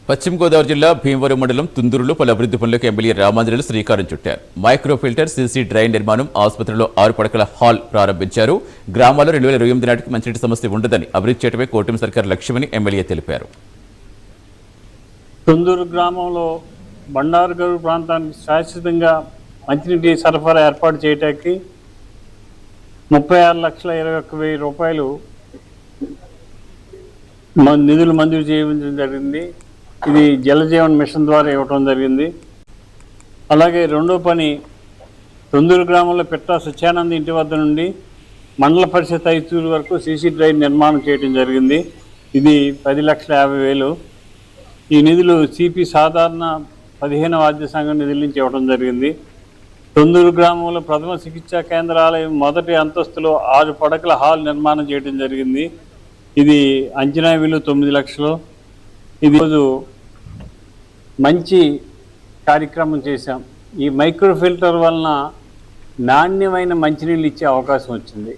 పశ్చిమ గోదావరి జిల్లా భీమవరం మండలం తుందూరులో పలు అభివృద్ధి పనులకు ఎమ్మెల్యే రామాంజనేయులు శ్రీకారం చుట్టారు. మైక్రో ఫిల్టర్, సీసీ డ్రైన్ నిర్మాణం, ఆసుపత్రిలో 6 పడకల హాల్ ప్రారంభించారు. గ్రామాల్లో 2028 నాటికి మంచినీటి సమస్య ఉండదని, అభివృద్ధి చేయడమే కూటమి సర్కారు లక్ష్యమని ఎమ్మెల్యే తెలిపారు. తుందూరు గ్రామంలో బండారుగరు ప్రాంతానికి శాశ్వతంగా మంచినీటి సరఫరా ఏర్పాటు చేయడానికి 36,21,000 రూపాయలు నిధులు మంజూరు చేయడం జరిగింది. ఇది జలజీవన్ మిషన్ ద్వారా ఇవ్వడం జరిగింది. అలాగే రెండో పని, తుందూరు గ్రామంలో పిట్టా సత్యానంద ఇంటి వద్ద నుండి మండల పరిషత్ ఐతూరు వరకు సీసీ డ్రైన్ నిర్మాణం చేయడం జరిగింది. ఇది 10,50,000. ఈ నిధులు సిపి సాధారణ 15వ వాద్య సంఘం నిధుల నుంచి ఇవ్వడం జరిగింది. తుందూరు గ్రామంలో ప్రథమ చికిత్సా కేంద్రాలయం మొదటి అంతస్తులో 6 పడకల హాల్ నిర్మాణం చేయడం జరిగింది. ఇది అంచనా విలువ 9 లక్షలు. ఇది రోజు మంచి కార్యక్రమం చేశాం. ఈ మైక్రో ఫిల్టర్ వలన నాణ్యమైన మంచినీళ్ళు ఇచ్చే అవకాశం వచ్చింది.